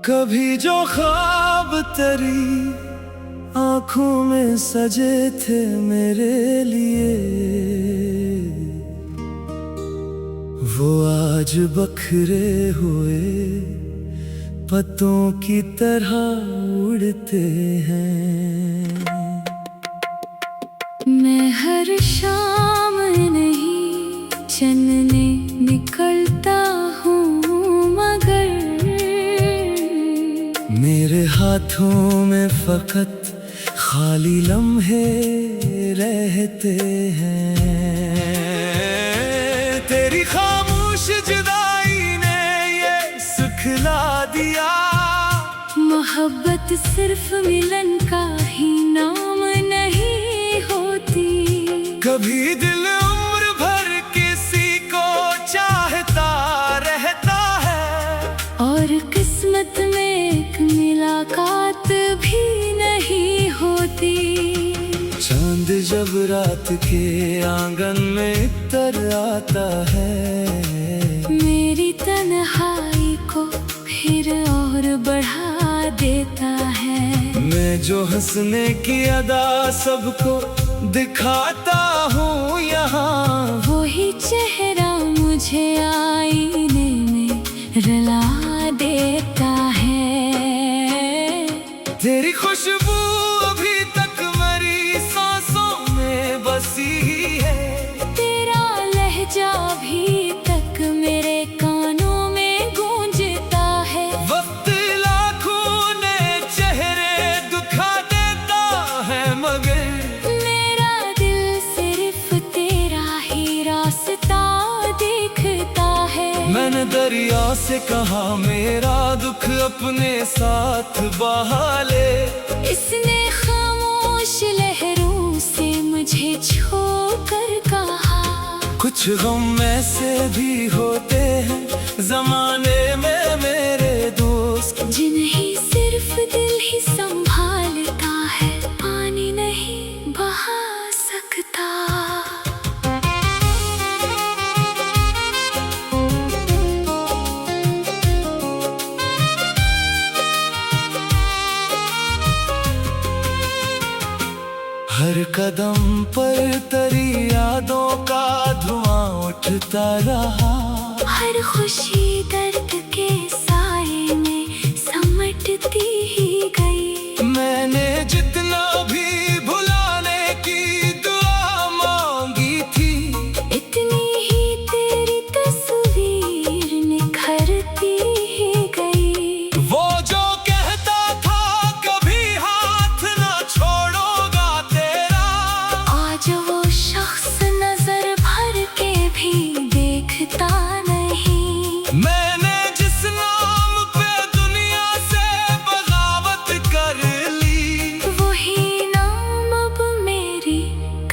कभी जो ख्वाब तेरी आंखों में सजे थे मेरे लिए, वो आज बखरे हुए पत्तों की तरह उड़ते हैं। मैं हर शाम नहीं चलने निकलता हूँ, मगर मेरे हाथों में फकत खाली लम्हे रहते हैं। तेरी खामोश जुदाई ने ये सिखला दिया, मोहब्बत सिर्फ मिलन का ही नाम नहीं होती। कभी दिल उम्र भर किसी को चाहता रहता है, और किस्मत में एक मुलाकात भी नहीं होती। चांद जब रात के आंगन में इतर आता है, मेरी तन्हाई को फिर और बढ़ा देता है। मैं जो हंसने की अदा सबको दिखाता हूँ यहाँ, वही चेहरा मुझे आईने में रुला देता है। तेरी खुशबू अभी तक मेरी सांसों में बसी है, तेरा लहजा भी तक मेरे कानों में गूंजता है। वक्त लाखों ने चेहरे दुखा देता है, मगर मेरा दिल सिर्फ तेरा ही रास्ता देखता है। मैंने दरिया से कहा मेरा दुख अपने साथ बहा ले, इसने खामोश लहरों से मुझे छू कर कहा। कुछ गम ऐसे भी होते हैं जमाने में मेरे दोस्त, जिन्हें सिर्फ दिल ही संभालता है, पानी नहीं बहा सकता। हर कदम पर तेरी यादों का धुआं उठता रहा, हर खुशी दर्द के साए में समटती ही गई। मैंने जितना भी भुलाने की दुआ मांगी थी, इतनी ही तेरी तस्वीर निखरती ही गई। वो जो कहता था कभी हाथ ना छोड़ोगा तेरा, आज वो शख्स नजर भर के भी देखता नहीं। मैंने जिस नाम पे दुनिया से बगावत कर ली, वही नाम अब मेरी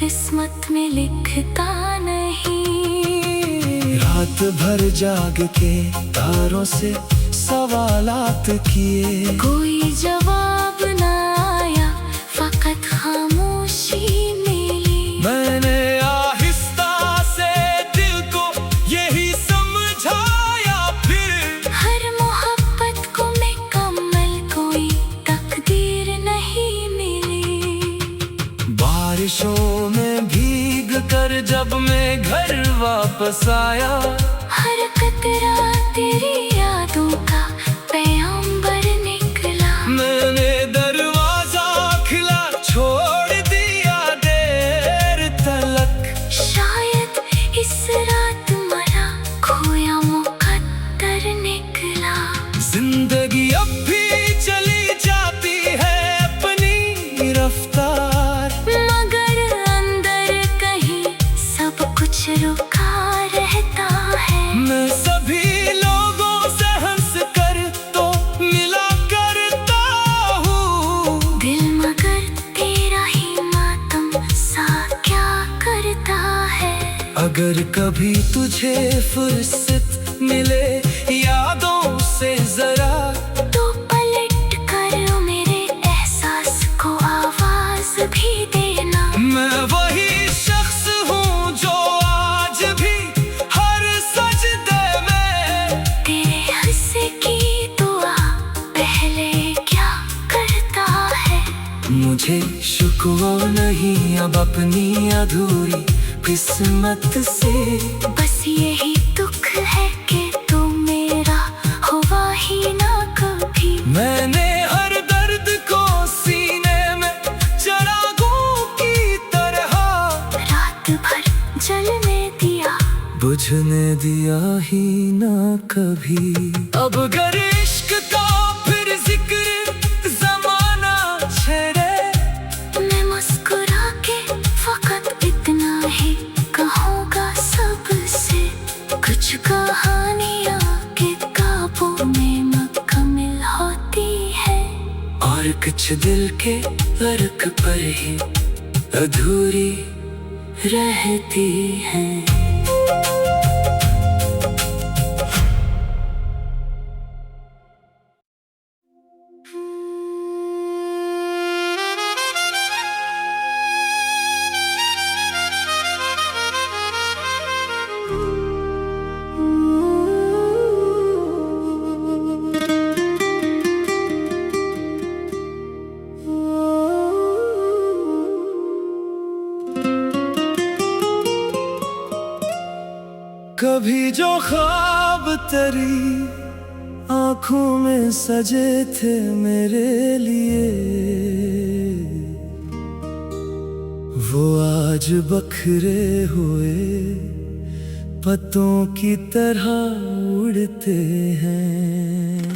किस्मत में लिखता नहीं। रात भर जाग के तारों से सवालात किए, कोई जवाब न आया, फकत खामोशी मिली। मैंने आहिस्ता से दिल को यही समझाया, फिर हर मोहब्बत को मुकम्मल कोई तकदीर नहीं मिली। बारिशों में भीग कर जब मैं घर वापस आया, हर कतरा तेरी यादों का पैगंबर निकला। मैंने दरवाजा खिला छोड़ दिया देर तलक, शायद इस रात मरा खोया मुकद्दर निकला। जिंदगी अब भी चली जाती है अपनी रफ्तार, मगर अंदर कहीं सब कुछ रुका रहता है। मैं सभी लोगों से हंस कर तो मिला करता हूँ, दिल मगर तेरा ही मातम सा क्या करता है। अगर कभी तुझे फुर्सत मिले यादों से जरा, तो पलट कर मेरे एहसास को आवाज भी देना। मैं वही शख्स हूँ जो आज भी हर सजदे में तेरे हंस की दुआ लिखो नहीं अब अपनी अधूरी किस्मत से। बस यही दुख है कि तू मेरा हुआ ही ना कभी। मैंने हर दर्द को सीने में चिरागों की तरह रात भर जलने दिया, बुझने दिया ही ना कभी। अब अगर इश्क का फिर जिक्र जमाना छेड़े, मैं मुस्कुरा के फकत इतना ही कहूँगा सबसे, कुछ कहानियाँ किताबों में मुकम्मल होती है, और कुछ दिल के फर्क पर ही अधूरी रहती हैं। कभी जो ख्वाब तेरी आंखों में सजे थे मेरे लिए, वो आज बखरे हुए पत्तों की तरह उड़ते हैं।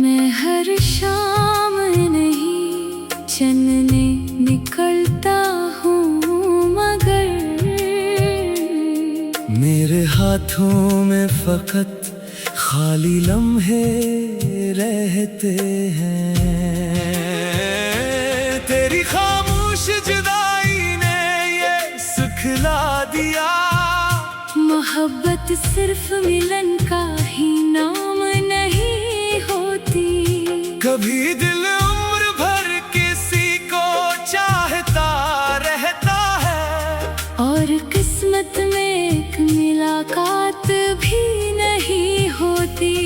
मैं हर शाम नहीं चलने निकलता हूँ, मगर मेरे हाथों में फकत खाली लम्हे रहते हैं। तेरी खामोश जुदाई ने ये सिखला दिया, मोहब्बत सिर्फ मिलन का ही नाम नहीं होती। कभी दिल उम्र भर किसी को चाहता रहता है, और किस्मत में एक मुलाकात भी नहीं होती।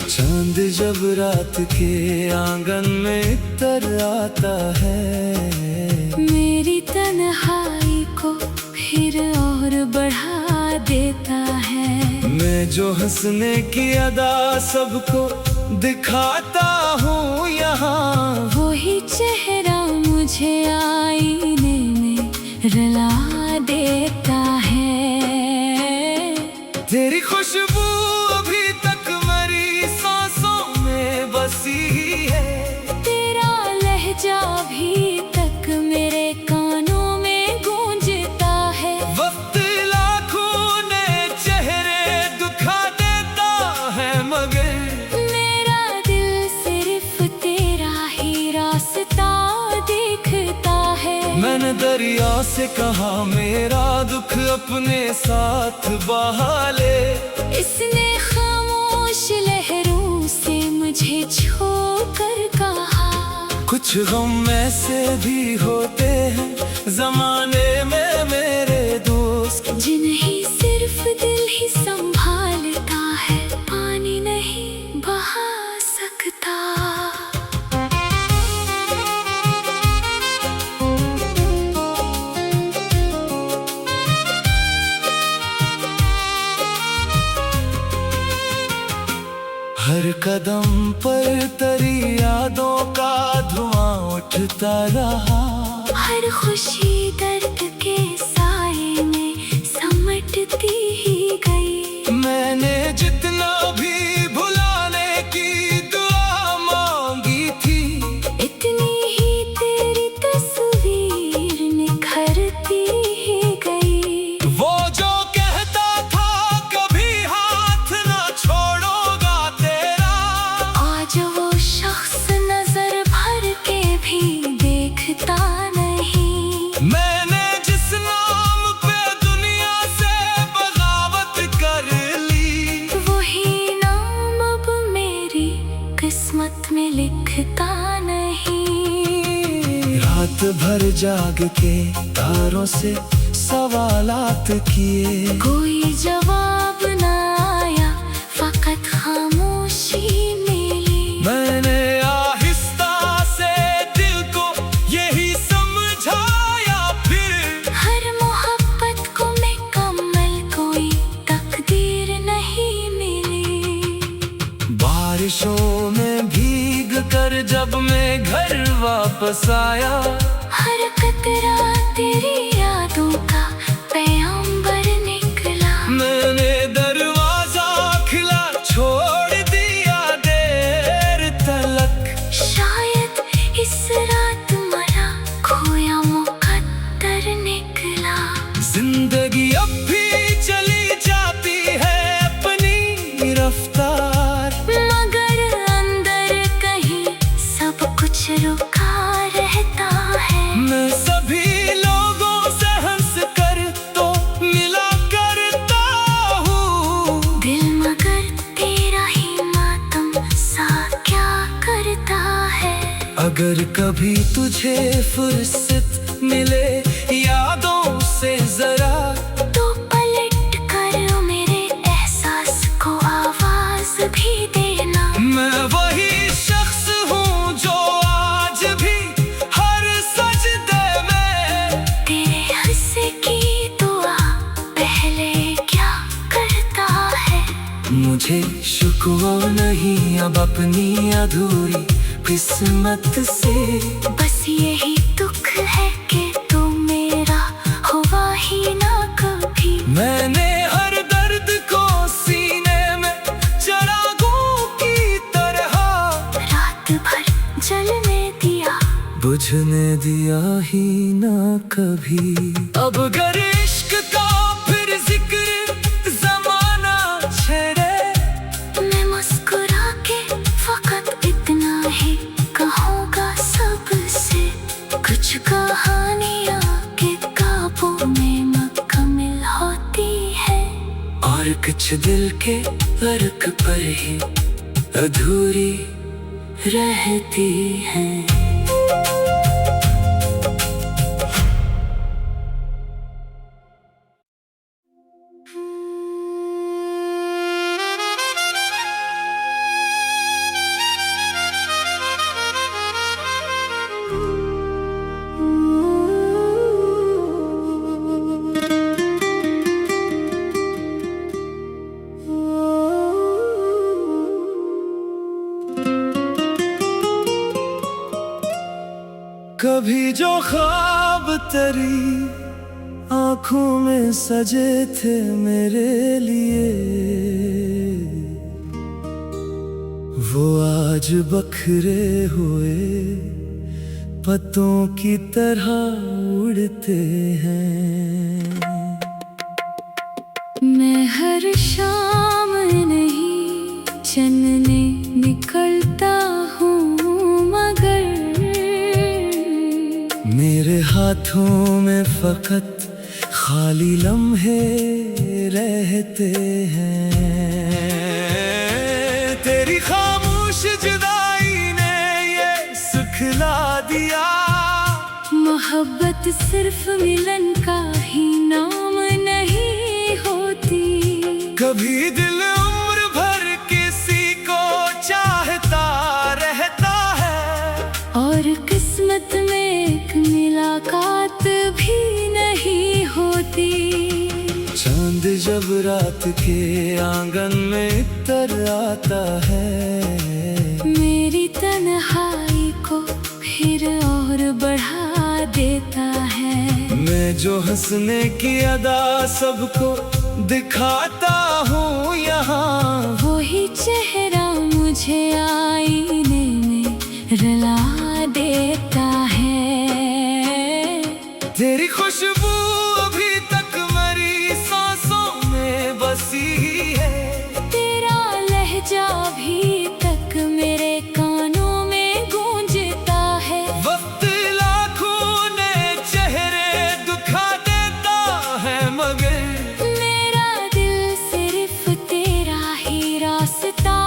चांद जब रात के आंगन में तर आता है, मेरी तन्हाई को फिर और बढ़ा देता है। मैं जो हंसने की अदा सबको दिखाता हूँ यहाँ, वही चेहरा मुझे आईने में रुला देता है। तेरी खुशबू अभी तक मेरी सांसों में बसी है, तेरा लहजा भी तक मेरे कानों में गूंजता है। वक्त लाखों ने चेहरे दुखा देता है, मगर मेरा दिल सिर्फ तेरा ही रास्ता देखता है। मैंने दरिया से कहा मेरा दुख अपने साथ बहा ले, इसने खामोश लहरों से मुझे छू कर कहा, कुछ गम ऐसे भी होते हैं जमाने में मेरे दोस्त, जिन्हें सिर्फ दिल ही संभालता है, पानी नहीं बहा सकता। हर कदम पर तेरी यादों का धुआं उठता रहा, हर खुशी दर्द के साए में समटती ही गई। मैंने जितना भी भुलाने की दुआ मांगी थी, इतनी ही तेरी तस्वीर निखरती ही गई। वो जो कहता था कभी हाथ ना छोड़ोगा तेरा, आज वो शख्स नजर भर के भी देखता नहीं। मैंने जिस नाम पे दुनिया से बगावत कर ली, वही नाम अब मेरी किस्मत में लिखता नहीं। रात भर जाग के तारों से सवालात किए, कोई जवाब न आया, फकत खामोशी मिली। मैंने आहिस्ता से दिल को वापस आया। हर कतरा तेरी यादों का पैगंबर निकला। मैंने दरवाजा खुला छोड़ दिया देर तलक। शायद इस रात मरा खोया मुकद्दर निकला। जिंदगी अब भी चली जाती है अपनी रफ्तार, मगर अंदर कहीं सब कुछ रुका रहता है। मैं सभी लोगों से हंस कर तो मिला करता हूँ। दिल मगर तेरा ही मातम सा क्या करता है। अगर कभी तुझे फुर्सत मिले यादों से जरा, तो पलट कर मेरे एहसास को आवाज भी देना। मैं वही शख्स हूँ जो आज भी हर सजदे में तेरे हंसे की दुआ पहले क्या करता है। मुझे शुक्र नहीं अब अपनी अधूरी किस्मत से। बस यही दुख है कि तू मेरा हुआ ही ना कभी। मैंने हर दर्द को सीने में चिरागों की तरह रात भर जलने दिया, बुझने दिया ही ना कभी। अब अगर इश्क का फिर जिक्र जमाना छेड़े, मैं मुस्कुरा के फकत इतना ही कहूँगा सबसे। कुछ कहानियाँ के काबू में मुकम्मल होती है, और कुछ दिल के अर्क पर ही अधूरी रहती है। कभी जो ख्वाब तेरी आँखों में सजे थे मेरे लिए, वो आज बखरे हुए पत्तों की तरह उड़ते हैं। मैं हर शाम नहीं चलने निकलता हूँ, मगर मेरे हाथों में फकत खाली लम्हे रहते हैं। तेरी खामोश जुदाई ने ये सिखला दिया, मोहब्बत सिर्फ मिलन का ही नाम नहीं होती। कभी दिल उम्र भर किसी को चाहता रहता है, और किस्मत में एक मुलाकात भी नहीं होती। चांद जब रात के आंगन में तर आता है, मेरी तन्हाई को फिर और बढ़ा देता है। मैं जो हंसने की अदा सबको दिखाता हूँ यहाँ, वही चेहरा मुझे आईने में रुला देता है। तेरी खुशबू अभी तक मेरी सांसों में बसी है, तेरा लहजा भी तक मेरे कानों में गूंजता है। वक्त लाखों ने चेहरे दुखा देता है, मगर मेरा दिल सिर्फ तेरा ही रास्ता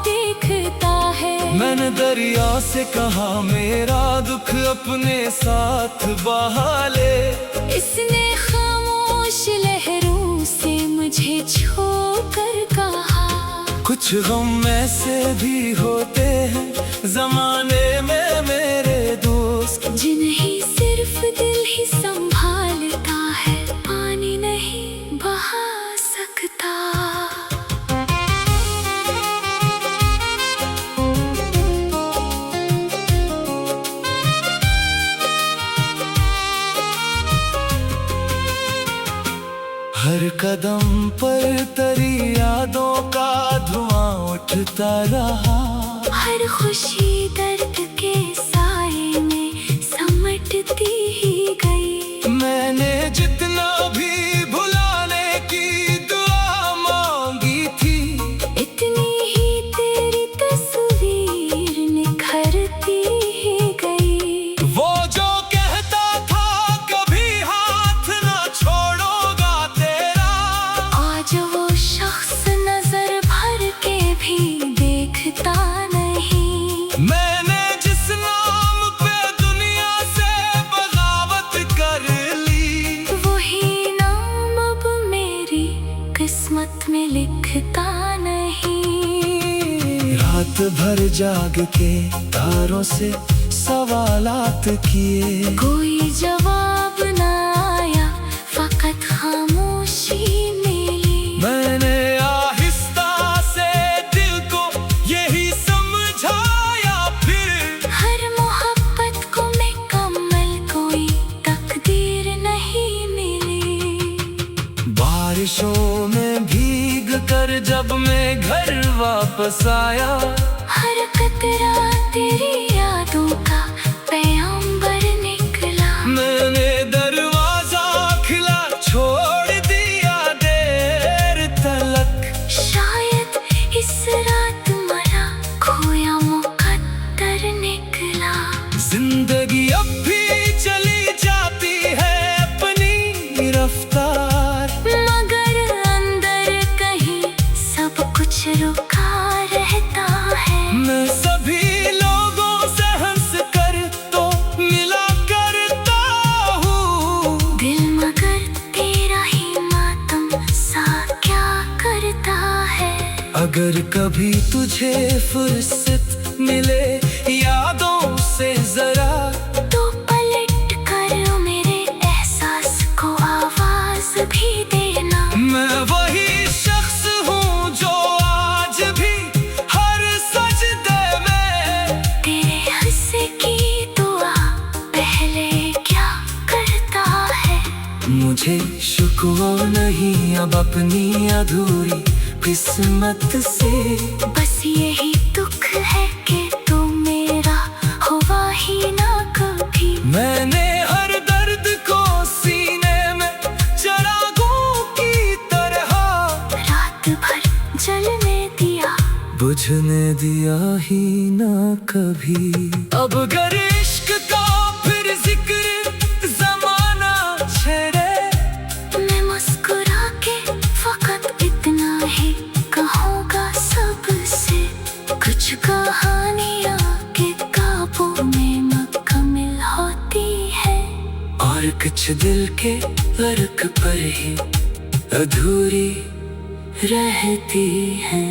देखता है। मैंने दरिया से कहा मेरा दुख अपने साथ बहा ले, इसने खामोश लहरों से मुझे छू कर कहा। कुछ गम ऐसे भी होते हैं जमाने में मेरे दोस्त, जिन्हें सिर्फ दिल ही संभालता है, पानी नहीं बहा सकता। हर कदम पर तेरी यादों का धुआं उठता रहा। हर खुशी दर्द के साए में समटती ही गई। मैंने जितना भी भुलाने की दुआ मांगी थी, इतनी ही तेरी तस्वीर निखरती ही गई। वो जो कहता था कभी हाथ ना छोड़ूंगा तेरा, आज वो शख्स नजर भर के भी देखता नहीं। मैंने जिस नाम पे दुनिया से बगावत कर ली, वही नाम अब मेरी किस्मत में लिखता नहीं। रात भर जाग के तारों से सवालात किए, कोई जवाब न आया, फकत खामोशी मिली। मैंने आहिस्ता से दिल को यही समझाया, फिर हर मोहब्बत को मुकम्मल कोई तकदीर नहीं मिली। बारिशों में भीग कर जब मैं घर वापस आया, हर कतरा तेरी यादों का पैगंबर निकला। मैंने दरवाजा खुला छोड़ दिया देर तलक। शायद इस रात मरा खोया मुकद्दर निकला। जिंदगी अब भी चली जाती है अपनी रफ्तार, मगर अंदर कहीं सब कुछ रुका रहता है। मैं सभी लोगों से हंस कर तो मिला करता हूँ, दिल मगर तेरा ही मातम सा क्या करता है। अगर कभी तुझे फुर्सत मिले यादों से जरा, तो पलट कर मेरे एहसास को आवाज भी देना। मैं वही शख्स हूँ जो आज भी हर सजदे में तेरे हिस्से की दुआ पहले क्या करता है। मुझे शुक्र नहीं अब अपनी अधूरी किस्मत से। बस यही दुख है कि तू मेरा हुआ ही ना कभी। मैंने हर दर्द को सीने में चिरागों की तरह रात भर जलने दिया, बुझने दिया ही ना कभी। अब अगर इश्क का फिर जिक्र जमाना छेड़े, मैं मुस्कुरा के फकत इतना ही कहूँगा सबसे। कुछ कहानियाँ के काबू में मुकम्मल होती है, और कुछ दिल के फर्क पर ही अधूरी रहती है।